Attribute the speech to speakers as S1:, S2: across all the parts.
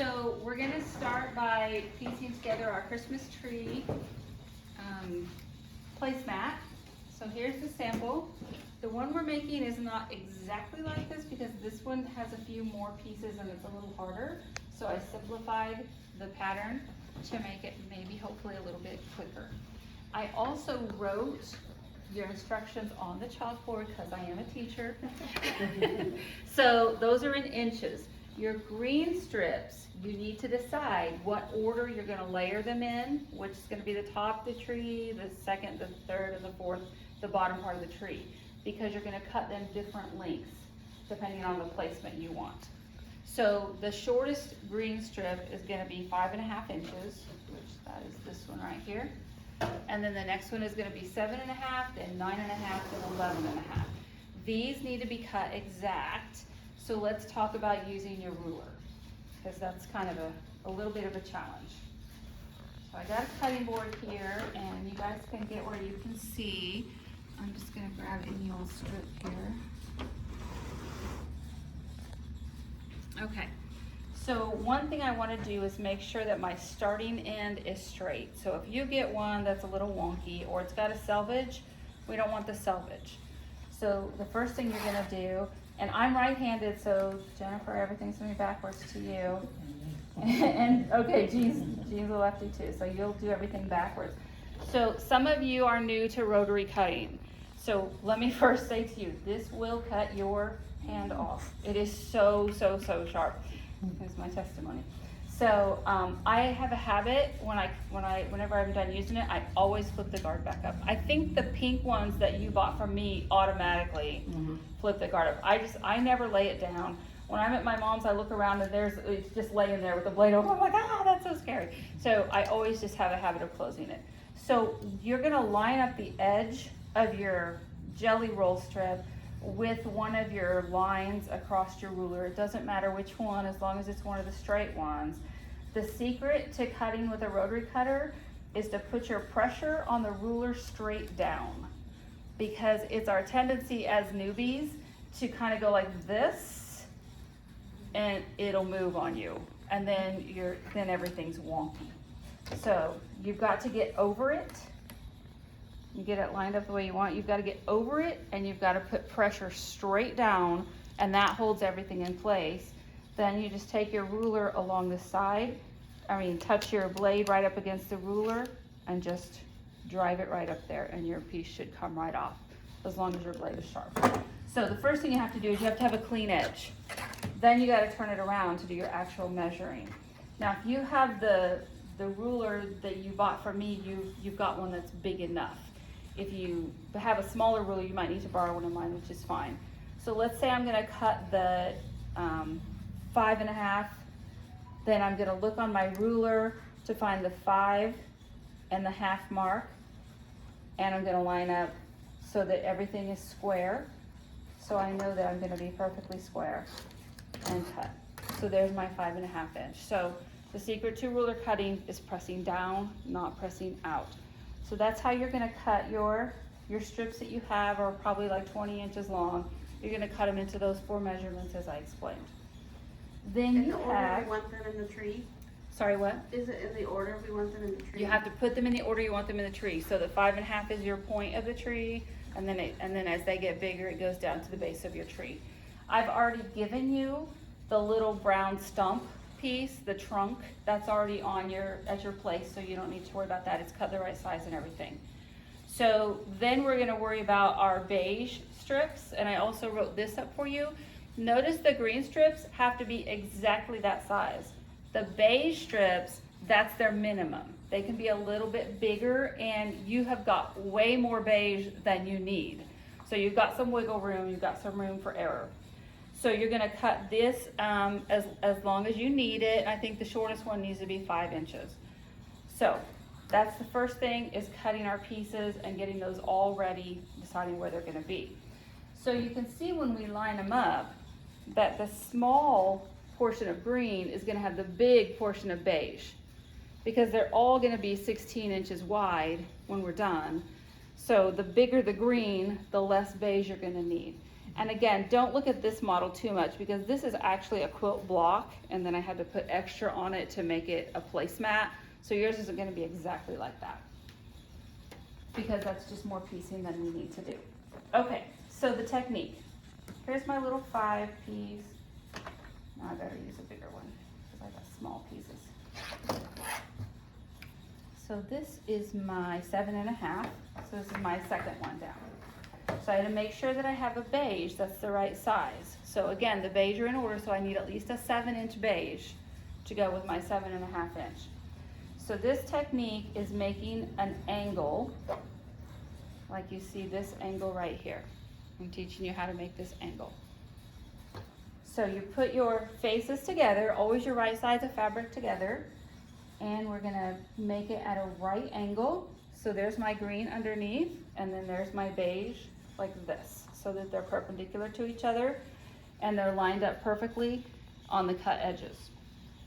S1: So we're gonna start by piecing together our Christmas tree placemat. So here's the sample. The one we're making is not exactly like this because this one has a few more pieces and it's a little harder. So I simplified the pattern to make it maybe hopefully a little bit quicker. I also wrote your instructions on the chalkboard because I am a teacher. So those are in inches. Your green strips, you need to decide what order you're going to layer them in, which is going to be the top of the tree, the second, the third, and the fourth, the bottom part of the tree, because you're going to cut them different lengths depending on the placement you want. So the shortest green strip is going to be 5.5 inches, which that is this one right here. And then the next one is going to be 7.5, then 9.5, and 11.5. These need to be cut exact. So let's talk about using your ruler, because that's kind of a little bit of a challenge. So I got a cutting board here, and you guys can get where you can see. I'm just going to grab any old strip here. Okay. So one thing I want to do is make sure that my starting end is straight. So if you get one that's a little wonky or it's got a selvage, we don't want the selvage. So the first thing you're going to do, and I'm right-handed, so Jennifer, everything's going to be backwards to you. And okay, Jean's a lefty too, so you'll do everything backwards. So some of you are new to rotary cutting. So let me first say to you, this will cut your hand off. It is so sharp. Here's my testimony. So I have a habit whenever I'm done using it, I always flip the guard back up. I think the pink ones that you bought from me automatically flip the guard up. I never lay it down. When I'm at my mom's, I look around and it's just laying there with the blade open. I'm like, that's so scary. So I always just have a habit of closing it. So you're gonna line up the edge of your jelly roll strip with one of your lines across your ruler. It doesn't matter which one, as long as it's one of the straight ones. The secret to cutting with a rotary cutter is to put your pressure on the ruler straight down, because it's our tendency as newbies to kind of go like this and it'll move on you, and then everything's wonky. So you've got to get over it. You get it lined up the way you want. You've got to get over it, and you've got to put pressure straight down, and that holds everything in place. Then you just take your ruler along the side, touch your blade right up against the ruler and just drive it right up there, and your piece should come right off, as long as your blade is sharp. So the first thing you have to do is you have to have a clean edge. Then you got to turn it around to do your actual measuring. Now, if you have the ruler that you bought from me, you've got one that's big enough. If you have a smaller ruler, you might need to borrow one of mine, which is fine. So let's say I'm gonna cut the 5.5, then I'm gonna look on my ruler to find the 5.5 mark, and I'm gonna line up so that everything is square. So I know that I'm gonna be perfectly square and cut. So there's my 5.5 inch. So the secret to ruler cutting is pressing down, not pressing out. So that's how you're gonna cut your strips that you have, are probably like 20 inches long. You're gonna cut them into those 4 measurements as I explained. Then
S2: In
S1: you
S2: the order
S1: have,
S2: we want them in the tree?
S1: sorry, what?
S2: Is it in the order we want them in the tree?
S1: You have to put them in the order you want them in the tree. So the 5.5 is your point of the tree, and then as they get bigger, it goes down to the base of your tree. I've already given you the little brown stump piece, the trunk, that's already on at your place, so you don't need to worry about that. It's cut the right size and everything. So then we're gonna worry about our beige strips, and I also wrote this up for you. Notice the green strips have to be exactly that size. The beige strips, that's their minimum. They can be a little bit bigger, and you have got way more beige than you need. So you've got some wiggle room, you've got some room for error. So you're gonna cut this as long as you need it. I think the shortest one needs to be 5 inches. So that's the first thing, is cutting our pieces and getting those all ready, deciding where they're gonna be. So you can see when we line them up that the small portion of green is gonna have the big portion of beige, because they're all gonna be 16 inches wide when we're done. So the bigger the green, the less beige you're gonna need. And again, don't look at this model too much because this is actually a quilt block and then I had to put extra on it to make it a placemat. So yours isn't gonna be exactly like that because that's just more piecing than we need to do. Okay, so the technique. Here's my little 5-piece. Now I better use a bigger one because I got small pieces. So this is my 7.5. So this is my second one down. So I had to make sure that I have a beige that's the right size. So again, the beige are in order, so I need at least a 7-inch beige to go with my 7.5 inch. So this technique is making an angle, like you see this angle right here. I'm teaching you how to make this angle. So you put your faces together, always your right sides of fabric together, and we're gonna make it at a right angle. So there's my green underneath, and then there's my beige like this, so that they're perpendicular to each other and they're lined up perfectly on the cut edges.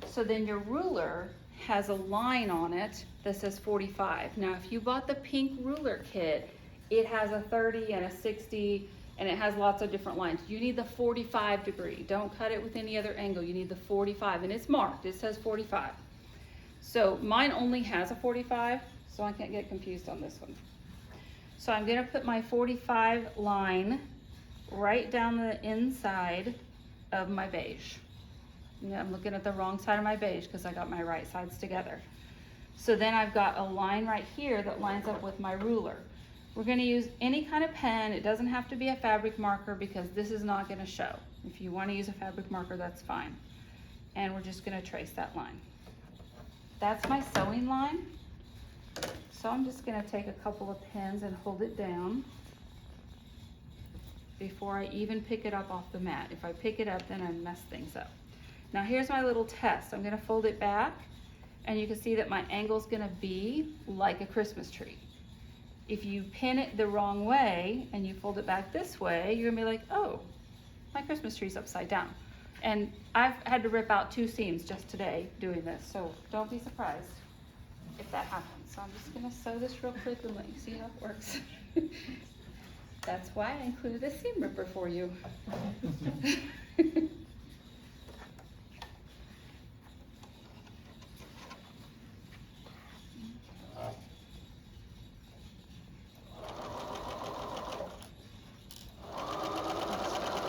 S1: So then your ruler has a line on it that says 45. Now if you bought the pink ruler kit, it has a 30 and a 60 and it has lots of different lines. You need the 45 degree. Don't cut it with any other angle. You need the 45 and it's marked. It says 45. So mine only has a 45, so I can't get confused on this one. So I'm gonna put my 45 line right down the inside of my beige. Yeah, I'm looking at the wrong side of my beige because I got my right sides together. So then I've got a line right here that lines up with my ruler. We're gonna use any kind of pen. It doesn't have to be a fabric marker because this is not gonna show. If you wanna use a fabric marker, that's fine. And we're just gonna trace that line. That's my sewing line. So I'm just gonna take a couple of pins and hold it down before I even pick it up off the mat. If I pick it up, then I mess things up. Now here's my little test. I'm gonna fold it back and you can see that my angle's gonna be like a Christmas tree. If you pin it the wrong way and you fold it back this way, you're gonna be like, oh, my Christmas tree's upside down. And I've had to rip out 2 seams just today doing this, so don't be surprised if that happens. So I'm just gonna sew this real quick and let you see how it works. That's why I included a seam ripper for you.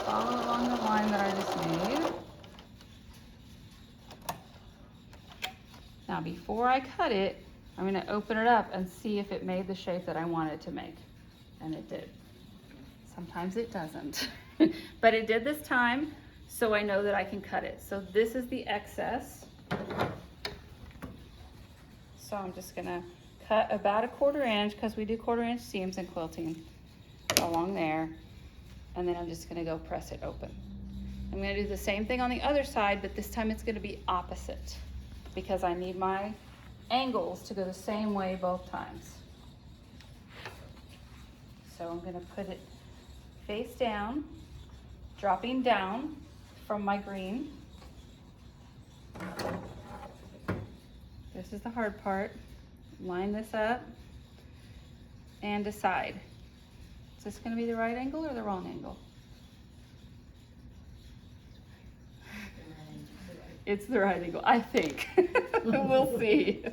S1: Follow along the line that I just made. Now before I cut it, I'm gonna open it up and see if it made the shape that I wanted to make. And it did. Sometimes it doesn't. But it did this time, so I know that I can cut it. So this is the excess. So I'm just gonna cut about a 1/4 inch, because we do 1/4 inch seams in quilting, along there. And then I'm just gonna go press it open. I'm gonna do the same thing on the other side, but this time it's gonna be opposite, because I need my angles to go the same way both times. So I'm gonna put it face down, dropping down from my green. This is the hard part. Line this up and decide. Is this gonna be the right angle or the wrong angle? It's the right angle, I think. We'll see.
S2: I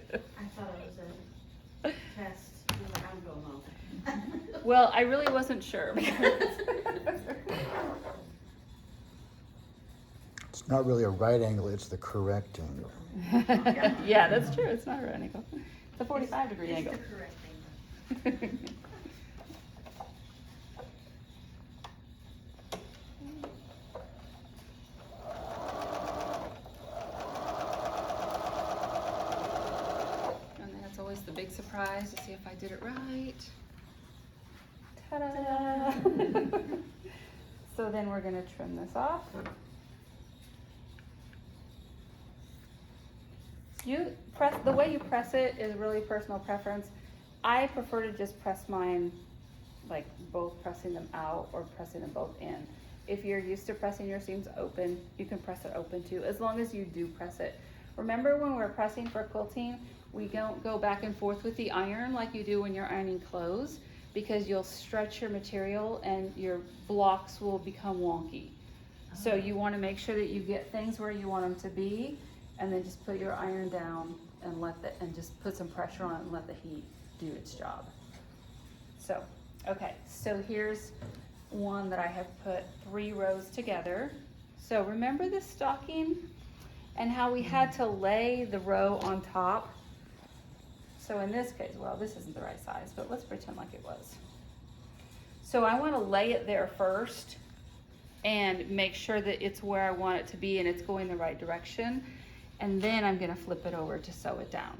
S2: thought it was a test. You were like, I'm going home.
S1: Well, I really wasn't sure.
S3: It's not really a right angle, it's the correct angle.
S1: Yeah, that's true. It's not a right angle. It's a 45-degree angle.
S2: It's the correct angle.
S1: And that's always the big surprise to see if I did it right. Ta-da! So then we're gonna trim this off. You press, the way you press it is really personal preference. I prefer to just press mine, like both pressing them out or pressing them both in. If you're used to pressing your seams open, you can press it open too, as long as you do press it. Remember when we're pressing for quilting, we don't go back and forth with the iron like you do when you're ironing clothes. because you'll stretch your material and your blocks will become wonky. So you want to make sure that you get things where you want them to be, and then just put your iron down and and just put some pressure on it and let the heat do its job. So, okay, so here's one that I have put 3 rows together. So remember the stocking and how we had to lay the row on top? So in this case, well, this isn't the right size, but let's pretend like it was. So I want to lay it there first and make sure that it's where I want it to be and it's going the right direction. And then I'm going to flip it over to sew it down.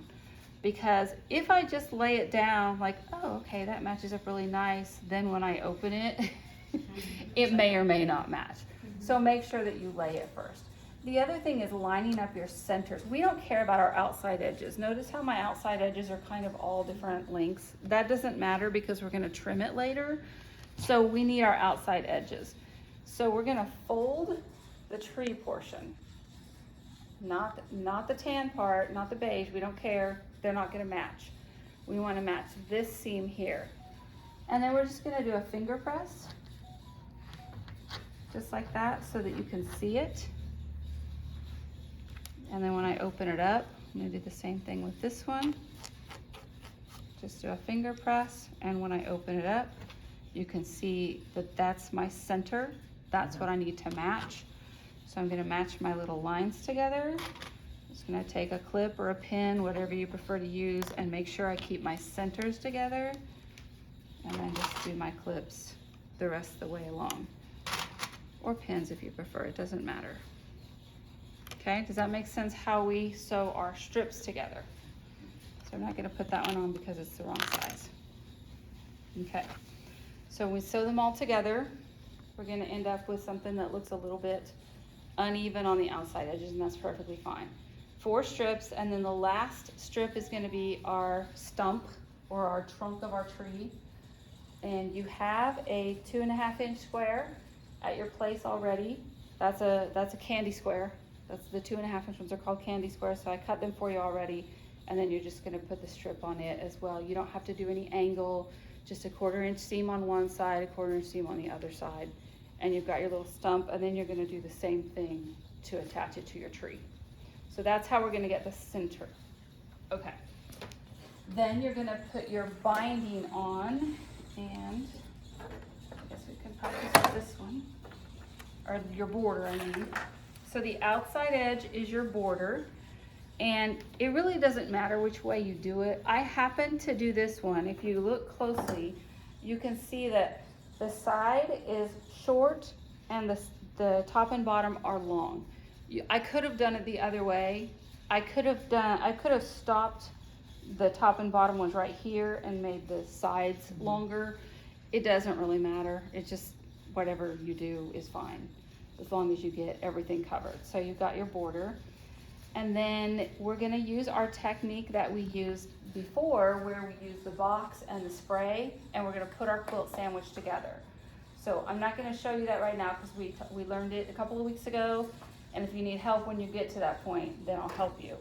S1: Because if I just lay it down like, oh, okay, that matches up really nice, then when I open it, it may or may not match. So make sure that you lay it first. The other thing is lining up your centers. We don't care about our outside edges. Notice how my outside edges are kind of all different lengths. That doesn't matter because we're going to trim it later. So we need our outside edges. So we're going to fold the tree portion. Not the tan part, not the beige. We don't care. They're not going to match. We want to match this seam here. And then we're just going to do a finger press. Just like that so that you can see it. And then when I open it up, I'm going to do the same thing with this one. Just do a finger press, and when I open it up, you can see that that's my center. That's what I need to match. So I'm going to match my little lines together. Just going to take a clip or a pin, whatever you prefer to use, and make sure I keep my centers together. And then just do my clips the rest of the way along. Or pins if you prefer, it doesn't matter. Okay, does that make sense how we sew our strips together? So I'm not going to put that one on because it's the wrong size. Okay, so we sew them all together. We're going to end up with something that looks a little bit uneven on the outside edges, and that's perfectly fine. 4 strips, and then the last strip is going to be our stump or our trunk of our tree. And you have a 2.5-inch square at your place already. That's a candy square. That's the 2.5-inch ones are called candy squares. So I cut them for you already, and then you're just going to put the strip on it as well. You don't have to do any angle, just a 1/4-inch seam on one side, a 1/4-inch seam on the other side, and you've got your little stump. And then you're going to do the same thing to attach it to your tree. So that's how we're going to get the center. Okay. Then you're going to put your binding on, and I guess we can practice with this one, or your border, I mean. So the outside edge is your border, and it really doesn't matter which way you do it. I happen to do this one. If you look closely, you can see that the side is short and the top and bottom are long. I could have done it the other way. I could have stopped the top and bottom ones right here and made the sides longer. It doesn't really matter. It's just whatever you do is fine, as long as you get everything covered. So you've got your border. And then we're gonna use our technique that we used before, where we use the box and the spray, and we're gonna put our quilt sandwich together. So I'm not gonna show you that right now because we learned it a couple of weeks ago, and if you need help when you get to that point, then I'll help you.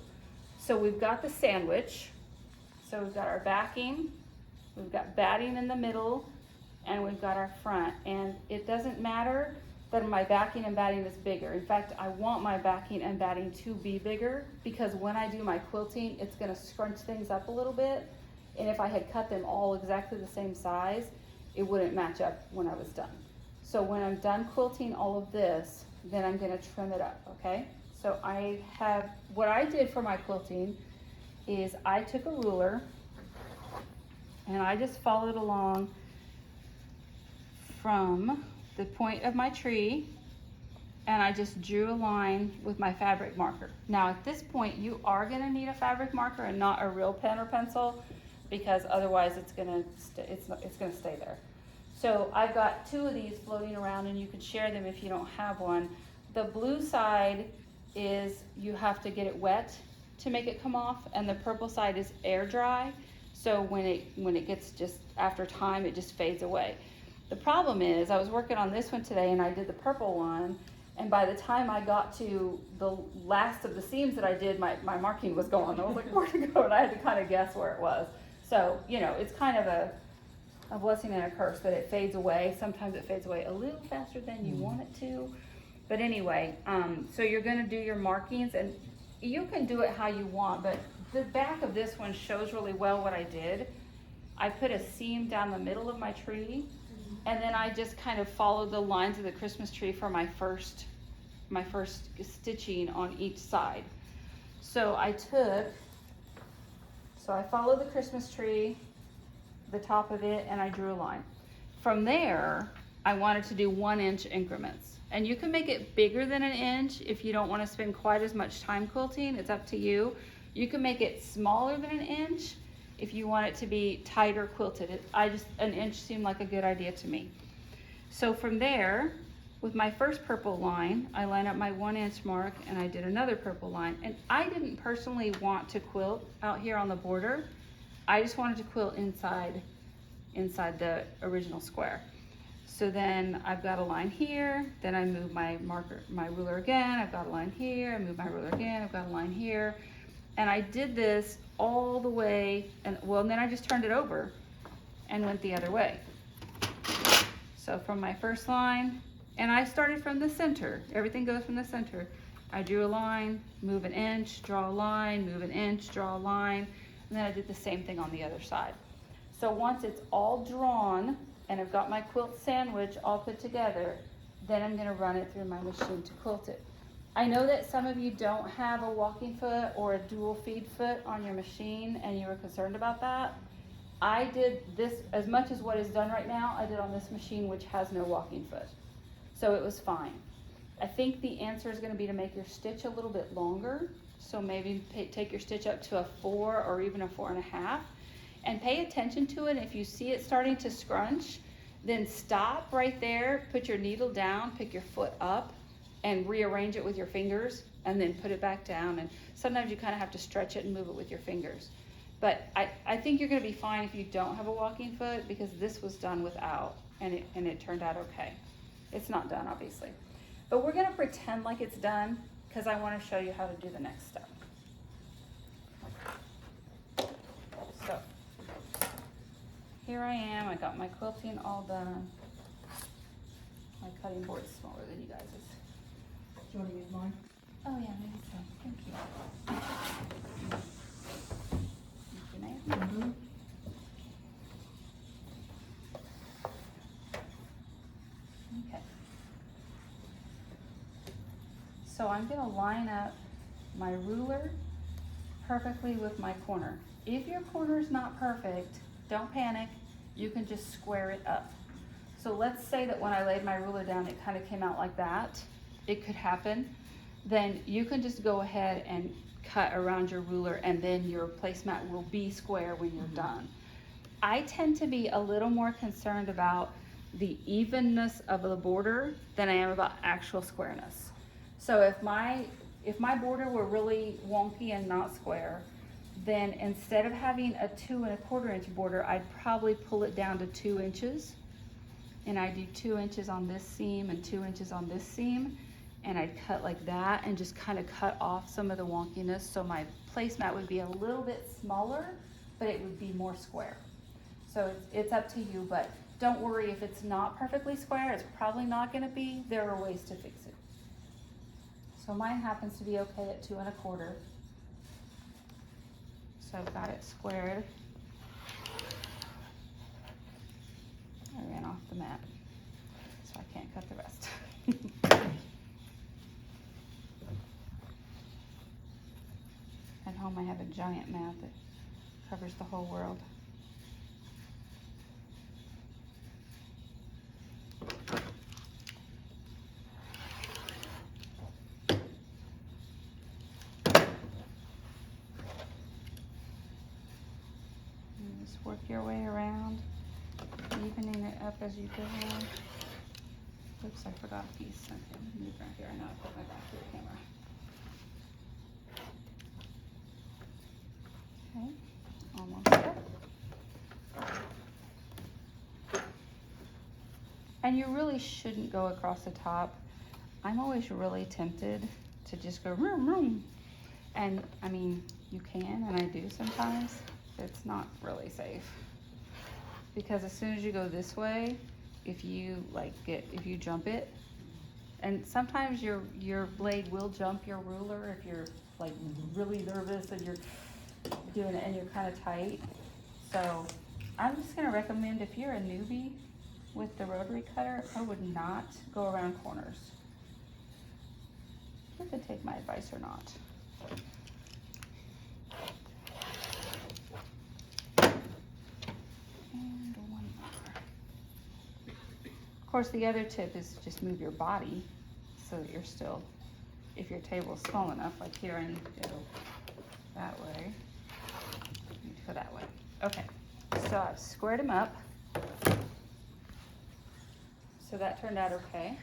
S1: So we've got the sandwich. So we've got our backing, we've got batting in the middle, and we've got our front. And it doesn't matter that my backing and batting is bigger. In fact, I want my backing and batting to be bigger because when I do my quilting, it's gonna scrunch things up a little bit. And if I had cut them all exactly the same size, it wouldn't match up when I was done. So when I'm done quilting all of this, then I'm gonna trim it up, okay? So what I did for my quilting is I took a ruler and I just followed along from the point of my tree, and I just drew a line with my fabric marker. Now at this point you are going to need a fabric marker and not a real pen or pencil, because otherwise it's going to stay there. So I've got 2 of these floating around, and you can share them if you don't have one. The blue side is you have to get it wet to make it come off, and the purple side is air dry. So when it gets just after time, it just fades away. The problem is I was working on this one today and I did the purple one, and by the time I got to the last of the seams that I did, my marking was gone. I was like, where to go? And I had to kind of guess where it was. So, you know, it's kind of a blessing and a curse that it fades away. Sometimes it fades away a little faster than you want it to. But anyway, so you're gonna do your markings, and you can do it how you want, but the back of this one shows really well what I did. I put a seam down the middle of my tree, and then I just kind of followed the lines of the Christmas tree for my first stitching on each side. So I followed the Christmas tree, the top of it, and I drew a line. From there, I wanted to do 1 inch increments. And you can make it bigger than an inch if you don't want to spend quite as much time quilting. It's up to you. You can make it smaller than an inch if you want it to be tighter quilted. An inch seemed like a good idea to me. So from there, with my first purple line, I line up my 1 inch mark and I did another purple line. And I didn't personally want to quilt out here on the border. I just wanted to quilt inside the original square. So then I've got a line here, then I move my ruler again, I've got a line here, I move my ruler again, I've got a line here. And I did this all the way, and then I just turned it over and went the other way. So from my first line, and I started from the center, everything goes from the center. I drew a line, move an inch, draw a line, move an inch, draw a line, and then I did the same thing on the other side. So once it's all drawn, and I've got my quilt sandwich all put together, then I'm gonna run it through my machine to quilt it. I know that some of you don't have a walking foot or a dual feed foot on your machine and you were concerned about that. I did this, as much as what is done right now, I did on this machine which has no walking foot. So it was fine. I think the answer is gonna be to make your stitch a little bit longer. So maybe take your stitch up to a 4 or even a 4.5. And pay attention to it. If you see it starting to scrunch, then stop right there, put your needle down, pick your foot up, and rearrange it with your fingers, and then put it back down. And sometimes you kind of have to stretch it and move it with your fingers. But I think you're gonna be fine if you don't have a walking foot, because this was done without, and it turned out okay. It's not done, obviously. But we're gonna pretend like it's done, because I wanna show you how to do the next step. So, here I am, I got my quilting all done. My cutting board's smaller than you guys'.
S2: Do you wanna use mine?
S1: Oh yeah, maybe so, thank you. Thank you, ma'am.
S2: Mm-hmm.
S1: Okay. So I'm gonna line up my ruler perfectly with my corner. If your corner's not perfect, don't panic, you can just square it up. So let's say that when I laid my ruler down, it kind of came out like that. It could happen. Then you can just go ahead and cut around your ruler, and then your placemat will be square when you're done. I tend to be a little more concerned about the evenness of the border than I am about actual squareness. So if my border were really wonky and not square, then instead of having a 2 1/4 inch border, I'd probably pull it down to 2 inches. And I do 2 inches on this seam and 2 inches on this seam. And I'd cut like that and just kind of cut off some of the wonkiness. So my placemat would be a little bit smaller, but it would be more square. So it's up to you, but don't worry if it's not perfectly square. It's probably not gonna be. There are ways to fix it. So mine happens to be okay at 2 1/4. So I've got it squared. I ran off the mat, so I can't cut the rest. At home I have a giant mat that covers the whole world. Just work your way around, evening it up as you go. Oops, I forgot a piece. Okay, move right here. I know I put my back to the camera. Okay, almost there. And you really shouldn't go across the top. I'm always really tempted to just go vroom, vroom. And I mean, you can, and I do sometimes. It's not really safe. because as soon as you go this way, if you jump it, and sometimes your blade will jump your ruler if you're like really nervous and you're doing it and you're kind of tight. So I'm just gonna recommend, if you're a newbie with the rotary cutter, I would not go around corners. You can take my advice or not. And one more. Of course, the other tip is just move your body so that you're still, if your table is small enough, like here I need to go that way. I need to go that way. Okay, so I've squared them up. So that turned out okay.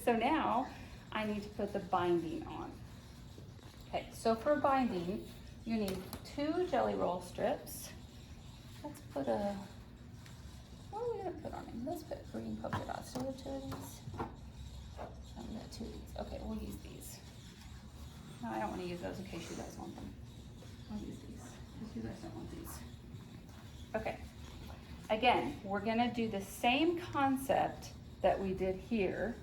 S1: So now I need to put the binding on. Okay, so for binding, you need 2 jelly roll strips. Let's put a, what are we gonna put on them? Let's put green polka dots. So we have 2 of these. I'm gonna 2 of these. Okay, we'll use these. No, I don't wanna use those in case you guys want them. I'll use these, because you guys don't want these. Okay, again, we're gonna do the same concept that we did here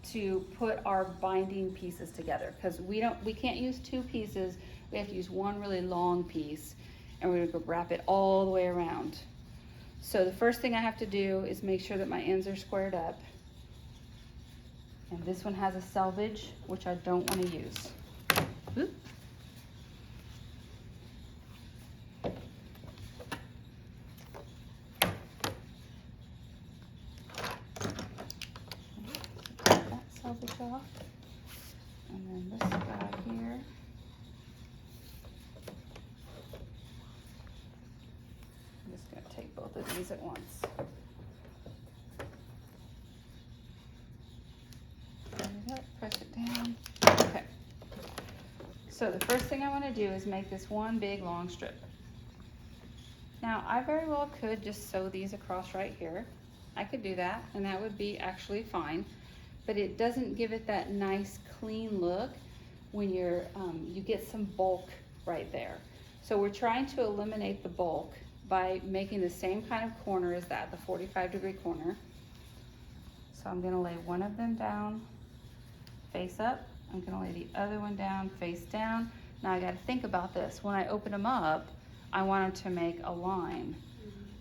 S1: to put our binding pieces together, because we can't use 2 pieces, we have to use one really long piece, and we're gonna go wrap it all the way around. So the first thing I have to do is make sure that my ends are squared up. And this one has a selvage, which I don't wanna use. Oop. That selvage off. And then this guy here. I'm just gonna take both of these at once. Turn it up, press it down. Okay. So the first thing I want to do is make this one big long strip. Now I very well could just sew these across right here. I could do that, and that would be actually fine, but it doesn't give it that nice clean look when you're you get some bulk right there. So we're trying to eliminate the bulk by making the same kind of corner as that, the 45-degree corner. So I'm gonna lay one of them down face up. I'm gonna lay the other one down face down. Now I gotta think about this. When I open them up, I want them to make a line.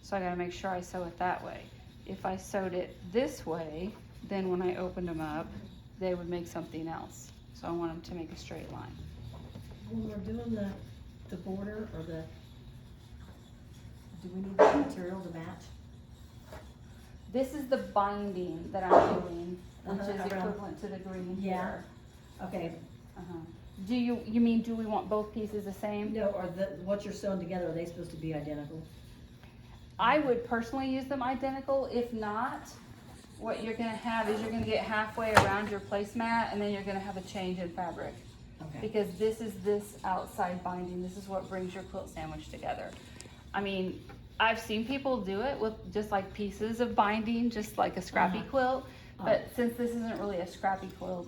S1: So I gotta make sure I sew it that way. If I sewed it this way, then when I opened them up, they would make something else. So I want them to make a straight line.
S2: When we're doing the border or the, do we need the material to match?
S1: This is the binding that I'm doing, which is
S2: around-
S1: equivalent to the green
S2: Yeah.
S1: here.
S2: Okay,
S1: Do you mean, do we want both pieces the same?
S2: no, or what you're sewing together, are they supposed to be identical?
S1: I would personally use them identical. If not, what you're gonna have is you're gonna get halfway around your placemat, and then you're gonna have a change in fabric.
S2: Okay.
S1: Because this is this outside binding, this is what brings your quilt sandwich together. I mean, I've seen people do it with just like pieces of binding, just like a scrappy quilt, but since this isn't really a scrappy quilt,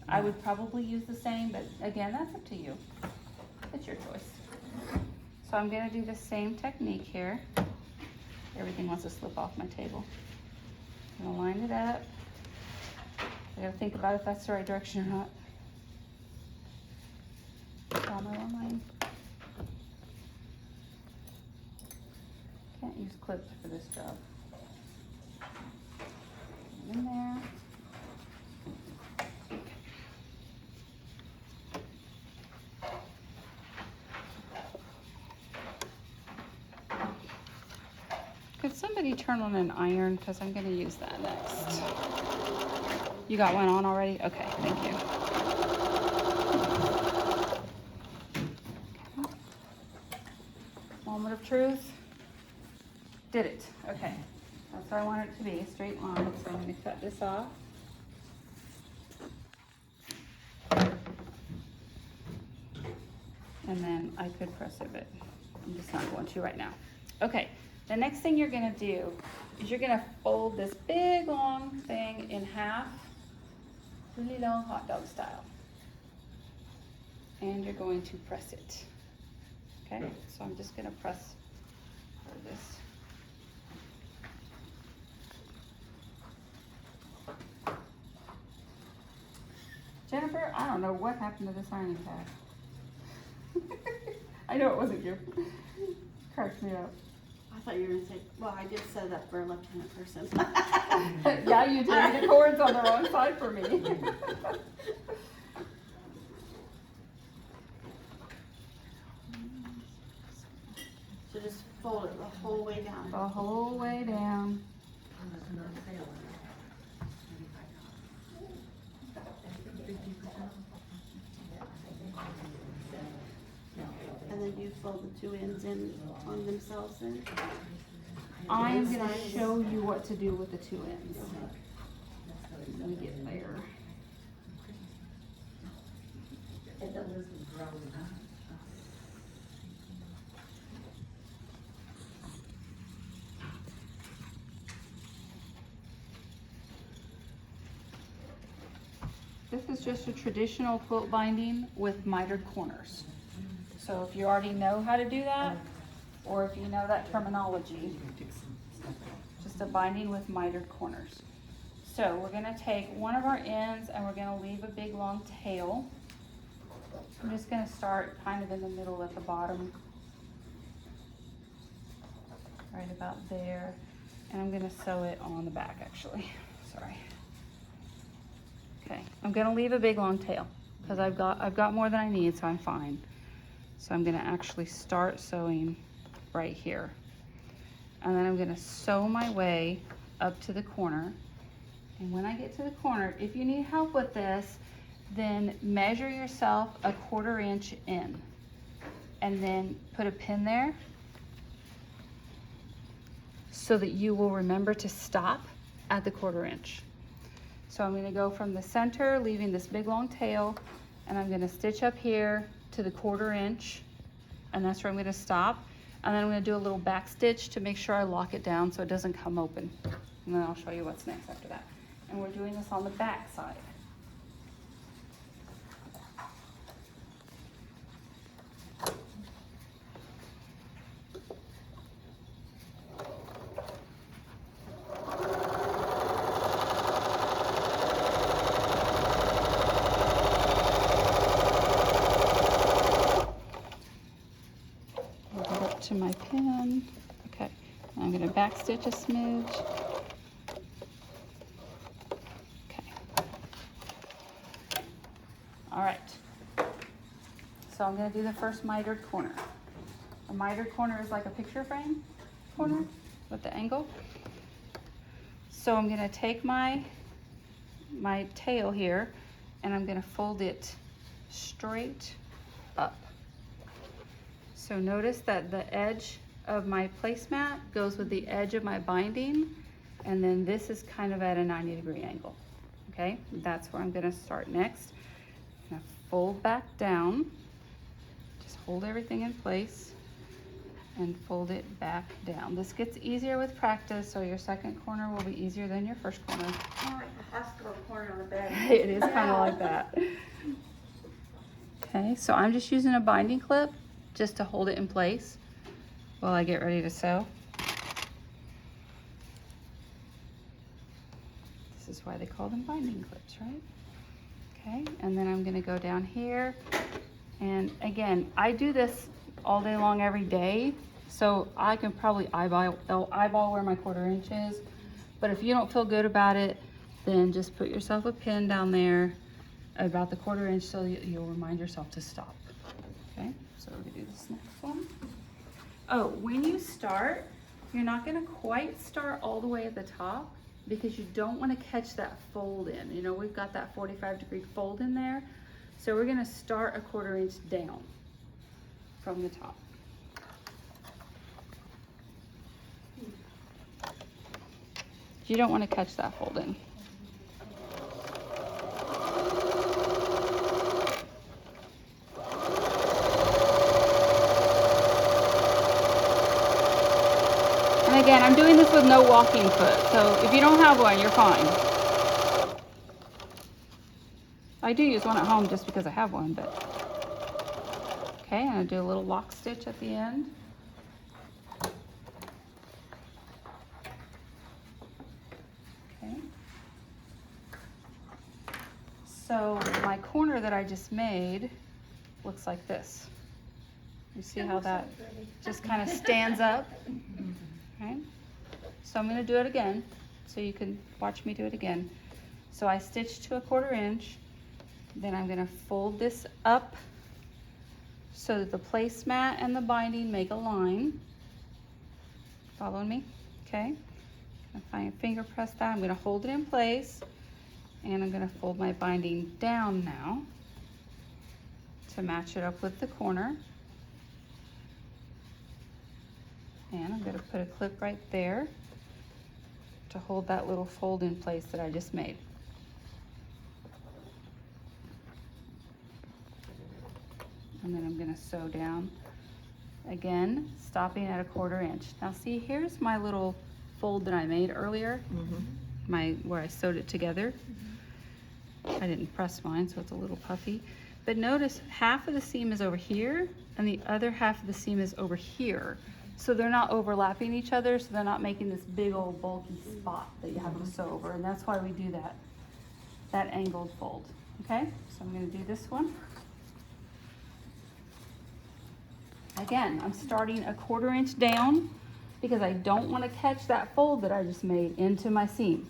S1: I would probably use the same, but again, that's up to you. It's your choice. So I'm gonna do the same technique here. Everything wants to slip off my table. I'm gonna line it up. I gotta think about if that's the right direction or not. Draw my own line. Can't use clips for this job. In there. Could somebody turn on an iron, because I'm gonna use that next. You got one on already? Okay, thank you. Moment of truth. Did it, okay. That's what I want it to be, a straight line, so I'm gonna cut this off. And then I could press it, but I'm just not going to right now. Okay, the next thing you're gonna do is you're gonna fold this big long thing in half, really long hot dog style. And you're going to press it. Okay, so I'm just gonna press for this. don't know what happened to this ironing pad. I know it wasn't you. Cracks me up.
S2: I thought you were gonna say, well, I did set it up for a left-handed person.
S1: Yeah, you did. The cord's on the wrong side for me.
S2: So just fold it the whole way down.
S1: The whole way down.
S2: And then you fold the two ends in on themselves then?
S1: I am gonna show you what to do with the two ends. When we get there. This is just a traditional quilt binding with mitered corners. So if you already know how to do that, or if you know that terminology, just a binding with mitered corners. So we're gonna take one of our ends and we're gonna leave a big long tail. I'm just gonna start kind of in the middle at the bottom. Right about there. And I'm gonna sew it on the back actually, sorry. Okay, I'm gonna leave a big long tail because I've got more than I need, so I'm fine. So I'm gonna actually start sewing right here. And then I'm gonna sew my way up to the corner. And when I get to the corner, if you need help with this, then measure yourself a 1/4 inch in. And then put a pin there so that you will remember to stop at the 1/4 inch. So I'm gonna go from the center, leaving this big long tail, and I'm gonna stitch up here to the 1/4 inch, and that's where I'm gonna stop. And then I'm gonna do a little back stitch to make sure I lock it down so it doesn't come open. And then I'll show you what's next after that. And we're doing this on the back side. To my pin. Okay, I'm going to back stitch a smidge. Okay. All right. So I'm going to do the first mitered corner. A mitered corner is like a picture frame corner with the angle. So I'm going to take my tail here and I'm going to fold it straight up. So notice that the edge of my placemat goes with the edge of my binding, and then this is kind of at a 90-degree angle. Okay, that's where I'm gonna start next. I'm gonna fold back down, just hold everything in place, and fold it back down. This gets easier with practice, so your second corner will be easier than your first corner.
S2: Kind of like the hospital corner on the bed.
S1: It is kind of like that. Okay, so I'm just using a binding clip just to hold it in place while I get ready to sew. This is why they call them binding clips, right? Okay, and then I'm gonna go down here. And again, I do this all day long every day, so I can probably eyeball where my 1/4 inch is. But if you don't feel good about it, then just put yourself a pin down there about the 1/4 inch so you'll remind yourself to stop. Okay, so we're gonna do this next one. Oh, when you start, you're not gonna quite start all the way at the top because you don't wanna catch that fold in. You know, we've got that 45-degree fold in there. So we're gonna start a 1/4 inch down from the top. You don't wanna catch that fold in. And again, I'm doing this with no walking foot, so if you don't have one, you're fine. I do use one at home just because I have one, but. Okay, I'm gonna do a little lock stitch at the end. Okay. So my corner that that I just made looks like this. You see how that just kind of stands up? Okay. So I'm going to do it again so you can watch me do it again. So I stitched to a 1/4 inch, then I'm going to fold this up so that the placemat and the binding make a line. Following me? Okay. If I finger press that, I'm going to hold it in place, and I'm going to fold my binding down now to match it up with the corner. And I'm going to put a clip right there to hold that little fold in place that I just made. And then I'm going to sew down again, stopping at a 1/4 inch. Now see, here's my little fold that I made earlier, where I sewed it together. I didn't press mine, so it's a little puffy. But notice half of the seam is over here and the other half of the seam is over here. So they're not overlapping each other, so they're not making this big old bulky spot that you have to sew over. And that's why we do that angled fold. Okay, so I'm going to do this one. Again, I'm starting a 1/4 inch down because I don't want to catch that fold that I just made into my seam.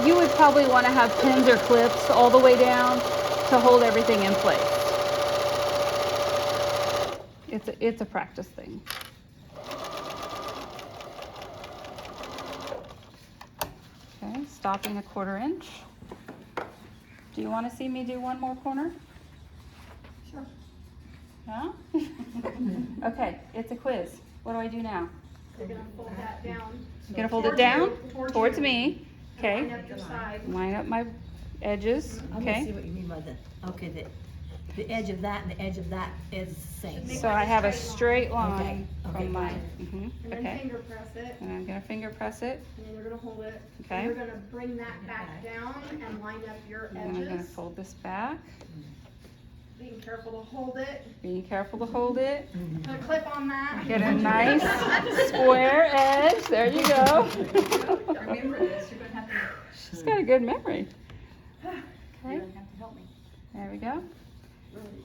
S1: You would probably want to have pins or clips all the way down to hold everything in place. It's a practice thing. Okay, stopping a 1/4 inch. Do you want to see me do one more corner?
S2: Sure.
S1: Yeah? Okay, it's a quiz. What do I do now?
S2: You're gonna fold that down.
S1: I'm gonna fold it down towards
S2: you.
S1: me. Okay.
S2: Line up your side.
S1: Line up my edges.
S4: I'm gonna see
S1: Okay.
S4: what you mean by the edge of that and the edge of that is the same.
S1: So I have a straight line
S4: Okay,
S1: from my.
S2: And then
S1: Okay.
S2: finger press it,
S1: And I'm gonna finger press it.
S2: and then you're gonna hold it.
S1: Okay.
S2: And you're gonna bring that back down and line up your
S1: And then I'm gonna
S2: edges.
S1: fold this back.
S2: Being careful to hold it.
S1: Being careful to hold it.
S2: Put a clip on that.
S1: Get a nice square edge. There you go.
S2: Remember this, you're gonna have to.
S1: She's got a good memory.
S2: You're
S1: Okay.
S2: gonna have to help me.
S1: There we go.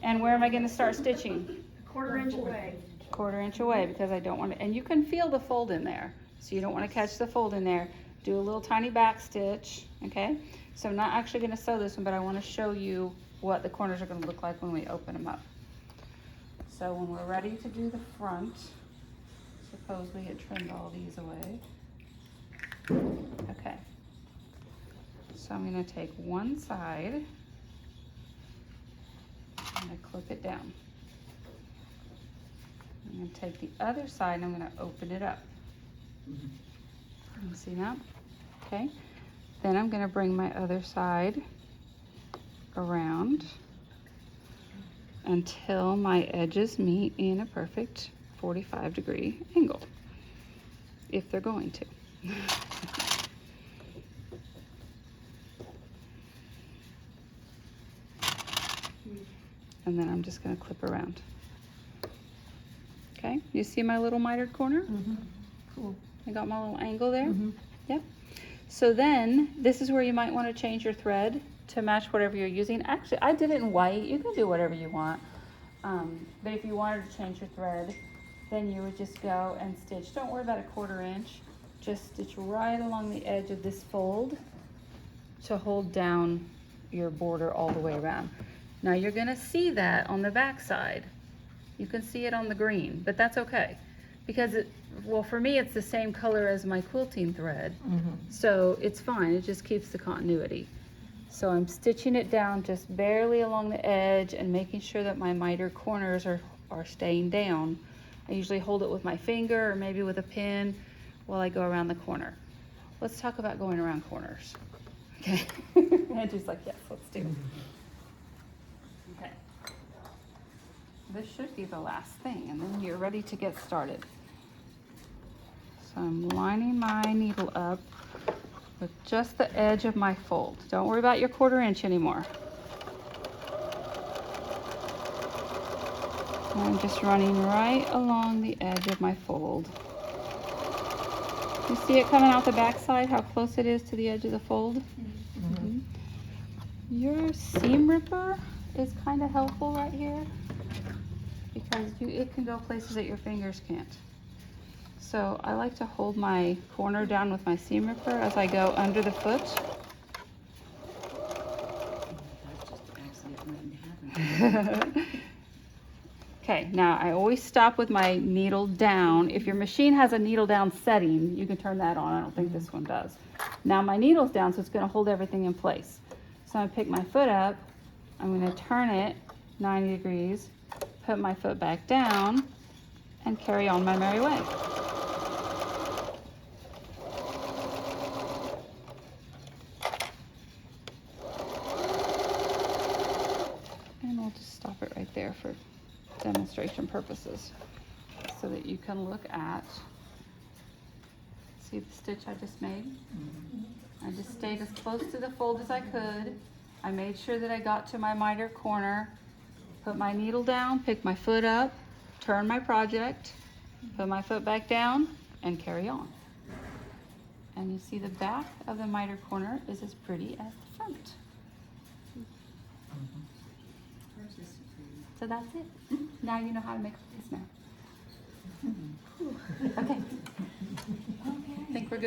S1: And where am I gonna start stitching?
S2: 1/4 inch away.
S1: 1/4 inch away, because I don't want to, and you can feel the fold in there. So you don't want to catch the fold in there. Do a little tiny back stitch, okay? So I'm not actually gonna sew this one, but I want to show you what the corners are gonna look like when we open them up. So when we're ready to do the front, suppose we had trimmed all these away. Okay. So I'm gonna take one side, I'm gonna clip it down. I'm gonna take the other side and I'm gonna open it up. You see that? Okay. Then I'm gonna bring my other side around until my edges meet in a perfect 45-degree angle, if they're going to. And then I'm just gonna clip around. Okay, you see my little mitered corner?
S4: Cool.
S1: I got my little angle there. Yep. So then, this is where you might want to change your thread to match whatever you're using. Actually, I did it in white. You can do whatever you want. But if you wanted to change your thread, then you would just go and stitch. Don't worry about a 1/4 inch. Just stitch right along the edge of this fold to hold down your border all the way around. Now you're gonna see that on the back side. You can see it on the green, but that's okay. Because well, for me, it's the same color as my quilting thread. So it's fine, it just keeps the continuity. So I'm stitching it down just barely along the edge and making sure that my miter corners are staying down. I usually hold it with my finger or maybe with a pin while I go around the corner. Let's talk about going around corners. Okay. Andrew's like, yes, let's do it. Okay. This should be the last thing, and then you're ready to get started. So I'm lining my needle up with just the edge of my fold. Don't worry about your 1/4 inch anymore. And I'm just running right along the edge of my fold. You see it coming out the back side, how close it is to the edge of the fold? Mm-hmm. Your seam ripper is kind of helpful right here because it can go places that your fingers can't. So I like to hold my corner down with my seam ripper as I go under the foot.
S2: That's just an accident waiting to happen.
S1: Okay, now I always stop with my needle down. If your machine has a needle down setting, you can turn that on. I don't think this one does. Now my needle's down, so it's gonna hold everything in place. So I'm gonna pick my foot up, I'm gonna turn it 90 degrees, put my foot back down, and carry on my merry way. And we'll just stop it right there for demonstration purposes so that you can look at, see the stitch I just made? I just stayed as close to the fold as I could. I made sure that I got to my miter corner, put my needle down, pick my foot up, turn my project, put my foot back down, and carry on. And you see the back of the miter corner is as pretty as the front.
S2: Hers is pretty.
S1: So that's it. Now you know how to make this now. Okay. I think we're good.